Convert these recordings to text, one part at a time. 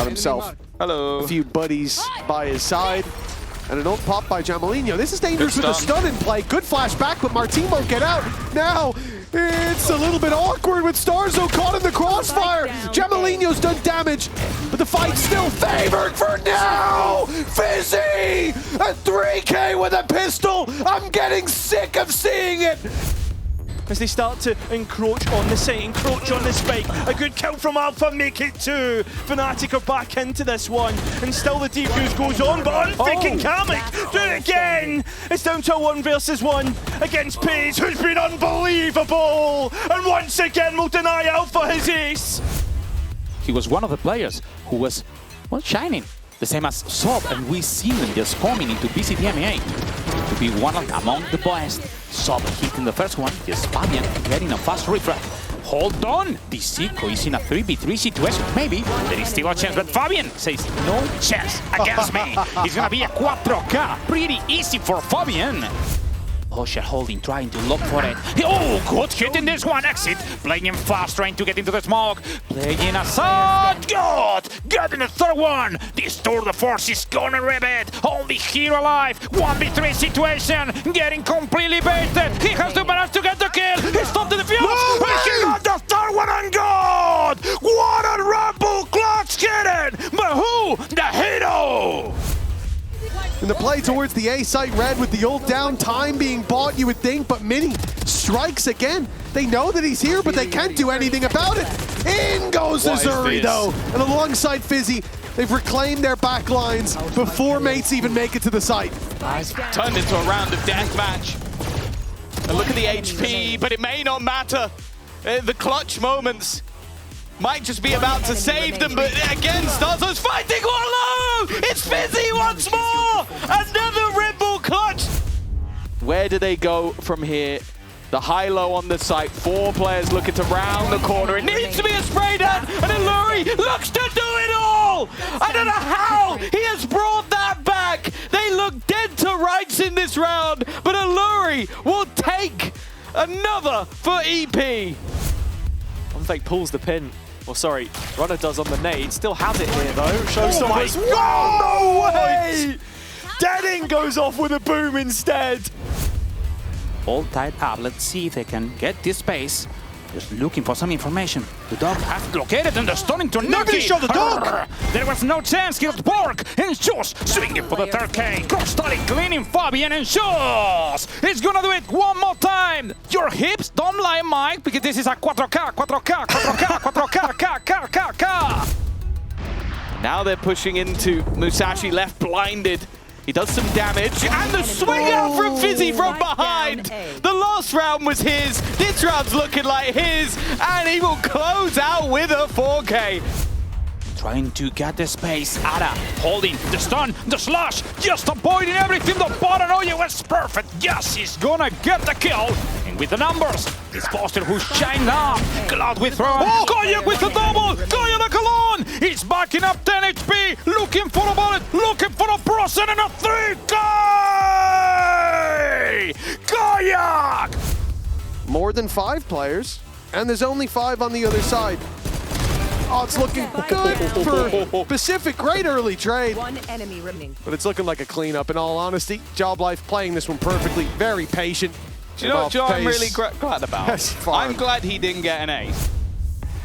Got himself a few buddies by his side. And an ult pop by Jamalino. This is dangerous with a stun in play. Good flash back, but Martin won't get out. Now, it's a little bit awkward with Starzo caught in the crossfire. Jamalino's done damage, but the fight's still favored for now. Fizzy at 3K with a pistol. I'm getting sick of seeing it. As they start to encroach on the site, encroach on the spike. A good kill from Alpha, make it 2. Fnatic are back into this one, and still the defuse goes on, but unfaking Kamek, do it again! It's down to a 1 versus 1 against Pace, who's been unbelievable! And once again will deny Alpha his ace! He was one of the players who was, well, shining. The same as Sob, and we see them just coming into VCT EMEA to be one among the best. Sob hitting the first one, just Fabian getting a fast refresh. Hold on! This Zico is in a 3v3 situation. Maybe there is still a chance, but Fabian says no chance against me. It's gonna be a 4K. Pretty easy for Fabian. Osher holding, trying to look for it. Oh, good hit in this one. Exit. Playing him fast, trying to get into the smoke. Playing aside. Good. Getting the third one. This tour de force is gonna rip it. Only here alive. 1v3 situation. Getting completely baited. He has to manage to get the kill. He stopped the defuse. No and he got the third one and good. What a Red Bull clutch hit. But who? The hero. In the play towards the A site, Red with the ult down, time being bought, you would think, but Mini strikes again. They know that he's here, but they can't do anything about it. In goes Zuri, though. And alongside Fizzy, they've reclaimed their backlines before mates even make it to the site. Turned into a round of deathmatch. And look at the HP, but it may not matter. The clutch moments might just be about to save them, but again, Starzo's fighting all alone! It's Fizzy once more! Another Red Bull clutch! Where do they go from here? The high-low on the site, 4 players looking to round the corner. It needs to be a spray down, and Alluri looks to do it all! I don't know how he has brought that back! They look dead to rights in this round, but Alluri will take another for EP. Unfake pulls the pin. Well, sorry, Runner does on the nade. Still has it here, though. Shows some my God! No way! Deading goes off with a boom instead. All tied up. Let's see if they can get this space. Just looking for some information. The dog has located and they're stunning to Nobody shot the dog! There was no chance. Here's Borg and Shoes swinging for the 3K. Cross-study cleaning Fabian and Shoes. He's gonna do it one more time. Your hips don't lie, Mike, because this is a 4K, 4K, 4K, 4K, K. Now they're pushing into Musashi, left blinded. He does some damage, and the swing out from Fizzy from behind! The last round was his, this round's looking like his, and he will close out with a 4K. Trying to get the space. Ada holding the stun, the slash, just avoiding everything. The paranoia was perfect. Yes, he's gonna get the kill. And with the numbers, it's Foster who's shined up. Cloud with throw. Koyak with the double. Koyak the Cologne. He's backing up 10 HP. Looking for a bullet. Looking for a Brosen and a 3K. Koyak. More than 5 players, and there's only 5 on the other side. Oh, it's looking good for Pacific. Great early trade. One enemy remaining. But it's looking like a cleanup, in all honesty. Job Life playing this one perfectly. Very patient. Do you know what I'm really glad about? Yes, I'm glad he didn't get an ace.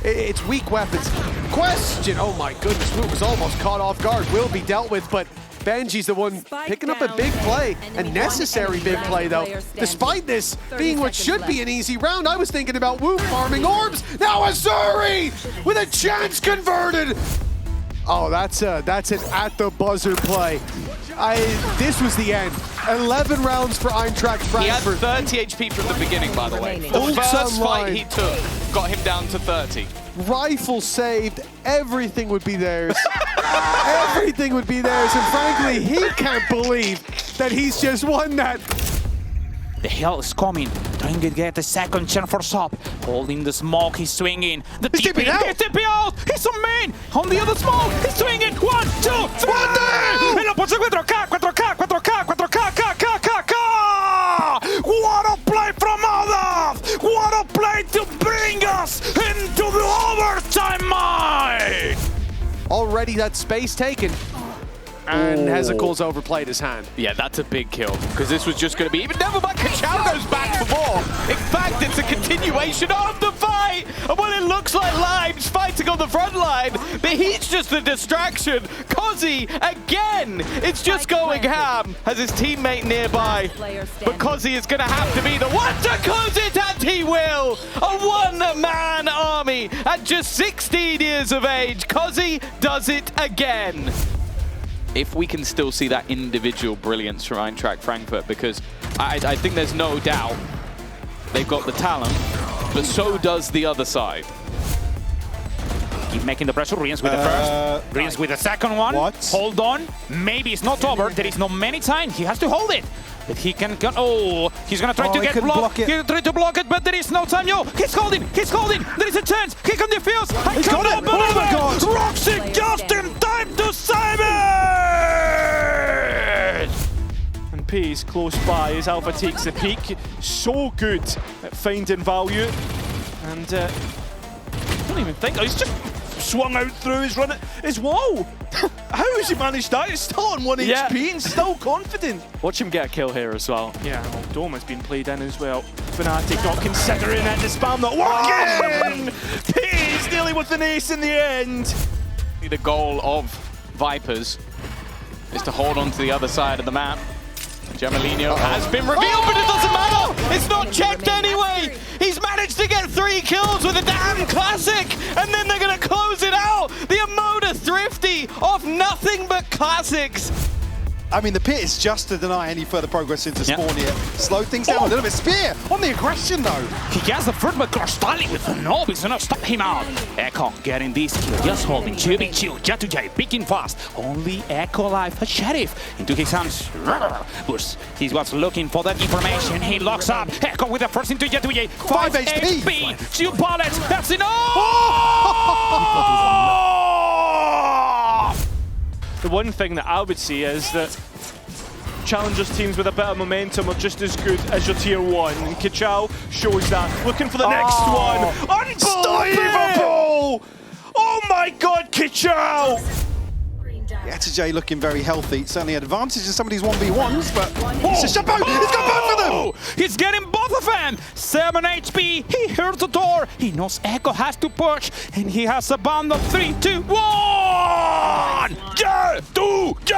It's weak weapons. Question. Oh my goodness. Woot was almost caught off guard. Will be dealt with, but Benji's the one picking up a big play. A necessary big play, though. Despite this being what should be an easy round, I was thinking about Woot farming orbs. Now Azuri with a chance converted. Oh, that's an at the buzzer play. This was the end. 11 rounds for Eintracht Frankfurt. He had 30 HP from the beginning, by the way. The Ults first online. fight he took got him down to 30. Rifle saved, everything would be theirs. Everything would be theirs, and frankly, he can't believe that he's just won that. The hell is coming. Trying to get a second chance for Sop. Holding the smoke, he's swinging. The He's TP out. He's TP out. He's on main. On the other smoke, he's swinging. 1, 2, 3. Y lo puso 4K, 4K, 4K, 4K, K. What a play from Adolf. What a play to bring us into the overtime, Mike. Already that space taken. And Hezekiah's overplayed his hand. Yeah, that's a big kill, because this was just going to be even. Never mind, Kachao goes back for more. In fact, it's a continuation of the fight. And what it looks like Limes fighting on the front line, but he's just a distraction. Kozzy, again, it's just going ham. Has his teammate nearby. But Kozzy is going to have to be the one to close it, and he will. A one-man army at just 16 years of age. Kozzy does it again. If we can still see that individual brilliance from Eintracht Frankfurt, because I think there's no doubt they've got the talent, but so does the other side. Keep making the pressure. Brilliance with the first. Brilliance with the second one. What? Hold on. Maybe it's not over. There is not many time. He has to hold it. But he can go. Oh, he's gonna try to get blocked. He's trying to block it, but there is no time. Yo, he's holding. He's holding. There is a chance. He can defuse. He's got it. Oh my God. Roxy just in time to save it. And P is close by as Alpha takes the peak. So good at finding value. And I don't even think. Oh, he's just swung out through his run. His wall. How has he managed that? He's still on 1 HP and still confident. Watch him get a kill here as well. Yeah, well, Dome has been played in as well. Fnatic not considering it. The spam not working. P is dealing with an ace in the end. The goal of Vipers is to hold on to the other side of the map. Gemelino has been revealed, but it doesn't matter! It's not checked anyway! He's managed to get 3 kills with a damn classic, and then they're gonna close it out! The Emoda Thrifty off nothing but classics! I mean, the pit is just to deny any further progress into spawn here. Slow things down a little bit. Spear on the aggression, though. He has the first, but Crosstally with the knob is gonna stop him out. Echo getting this kill, just holding. Chill, J2J picking fast. Only Echo alive, a sheriff into his hands. Bush, he was looking for that information. He locks up. Echo with the first into J2J. 5 HP. 2 bullets. That's enough. The one thing that I would say is that Challengers teams with a bit of momentum are just as good as your tier 1. And Kachao shows that. Looking for the next one. Unbelievable! Oh my God, Kachao! J looking very healthy. Certainly advantage in some of these 1v1s, but it's a Chapeau! He's got both of them! He's getting both of them! 7 HP, he heard the door. He knows Echo has to push, and he has a bundle. 3, 2, 1! J2J!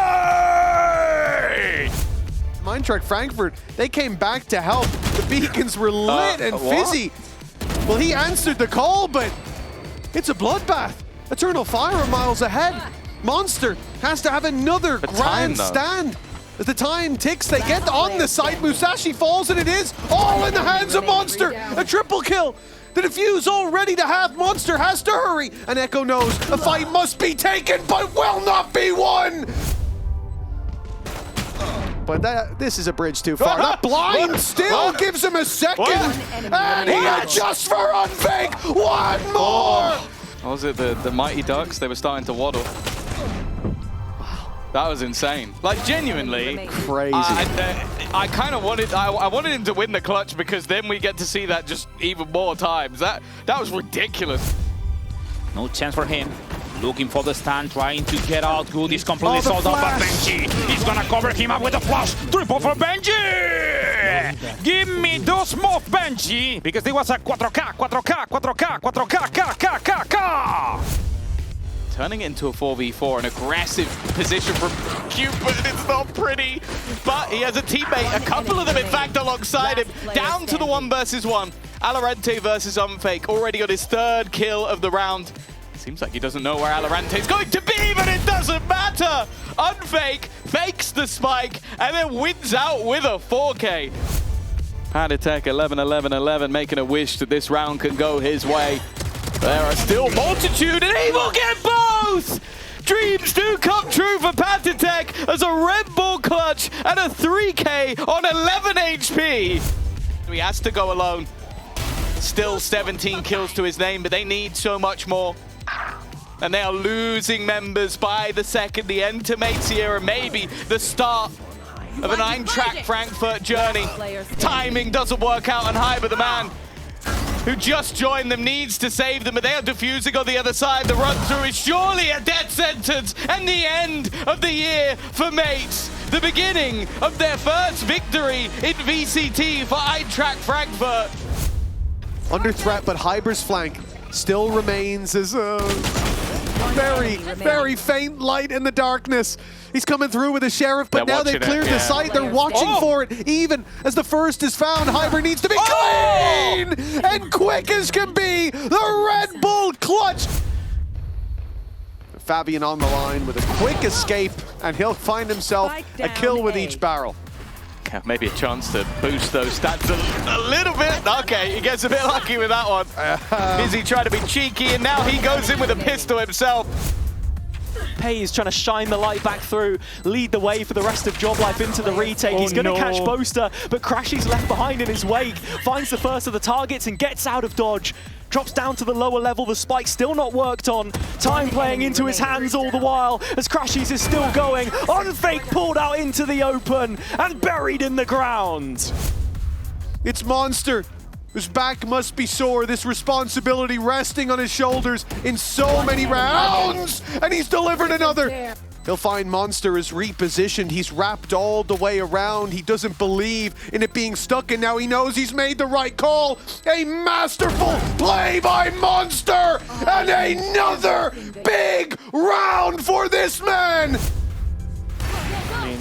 Eintracht Frankfurt, they came back to help. The beacons were lit and fizzy. Well, he answered the call, but it's a bloodbath. Eternal Fire are miles ahead. Monster has to have another grand stand. As the time ticks, they get on the site. Musashi falls, and it is all in the hands of Monster. A triple kill. The defuse all ready to have. Monster has to hurry. And Echo knows a fight must be taken, but will not be won. But this is a bridge too far. That blind still gives him a second. And he adjusts for unfake. One more. What was it, the Mighty Ducks? They were starting to waddle. That was insane. Like, genuinely. Crazy. I kind of wanted, I wanted him to win the clutch, because then we get to see that just even more times. That was ridiculous. No chance for him. Looking for the stand, trying to get out. Good, he's completely sold out by Benji. He's gonna cover him up with a flash. Triple for Benji! Give me those moves, Benji! Because there was a 4K. Turning it into a 4v4, an aggressive position from Cupid. It's not pretty, but he has a teammate, a couple of them in fact alongside him, down to the 1v1. Alorante versus Unfake, already got his 3rd kill of the round. Seems like he doesn't know where Alorante is going to be, but it doesn't matter. Unfake fakes the spike and then wins out with a 4K. Paditech 11-11-11, making a wish that this round can go his way. There are still multitude, and he will get both! Dreams do come true for Paditech as a Red Bull clutch and a 3K on 11 HP. He has to go alone. Still 17 kills to his name, but they need so much more. And they are losing members by the second. The end to Mates here, and maybe the start of an Eintracht Frankfurt journey. Timing doesn't work out on high, but the man who just joined them, needs to save them, but they are diffusing on the other side. The run-through is surely a death sentence, and the end of the year for Mates. The beginning of their first victory in VCT for Eintracht Frankfurt. Under threat, but Hyber's flank still remains as a very faint light in the darkness. He's coming through with a Sheriff, but They're now they've watching cleared it, the yeah. site. They're watching for it, even as the first is found. Hyber needs to be clean and quick as can be. The Red Bull clutch. Fabian on the line with a quick escape, and he'll find himself a kill with each barrel. Maybe a chance to boost those stats a little bit. Okay, he gets a bit lucky with that one. Busy trying to be cheeky, and now he goes in with a pistol himself. Pei is trying to shine the light back through, lead the way for the rest of Job Life into the retake. He's going to catch Boaster, but Crashy's left behind in his wake. Finds the first of the targets and gets out of dodge. Drops down to the lower level, the spike still not worked on. Time playing into his hands all the while as Crashies is still going. Unfake pulled out into the open and buried in the ground. It's Monster, whose back must be sore, this responsibility resting on his shoulders in so many rounds, and he's delivered another. He'll find Monster is repositioned. He's wrapped all the way around. He doesn't believe in it being stuck, and now he knows he's made the right call. A masterful play by Monster, and another big round for this man. I mean,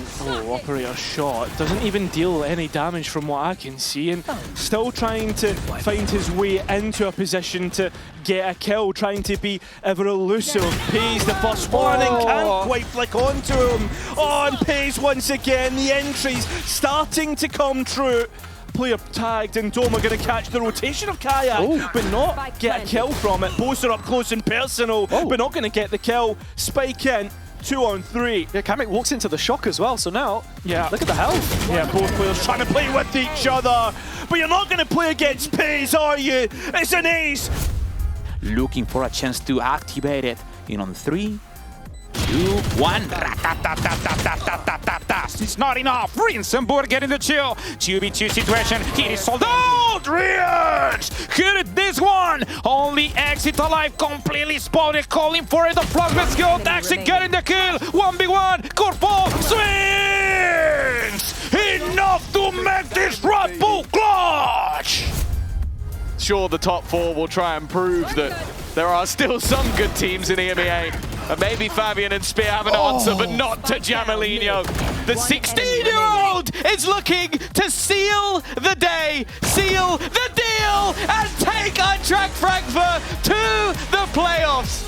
Operator shot doesn't even deal any damage from what I can see, and still trying to find his way into a position to get a kill, trying to be ever elusive. Pays the first one and can't quite flick onto him. Oh, and Pays once again. The entries starting to come true. Player tagged, and Doma going to catch the rotation of Kayak, but not get a kill from it. Boaster up close and personal, but not going to get the kill. Spike in. 2 on 3. Yeah, Kamek walks into the shock as well, so now, look at the health. Yeah, both players trying to play with each other, but you're not going to play against Pays, are you? It's an ace! Looking for a chance to activate it. In on 3, 2, 1. It's not enough. Rinsenburg getting the chill. 2v2 situation. He is sold out. Rians! Hit it this one. Only exit alive. Completely spotted. Calling for it. The bloodbath skill. Exit getting the kill. 1v1. Corpo swings. Enough to make this Red Bull clutch. Sure, the top 4 will try and prove that there are still some good teams in EMEA. And maybe Fabian and Spear have an answer, but not to Jamalino. The 16-year-old is looking to seal the day, seal the deal, and take Eintracht Frankfurt to the playoffs.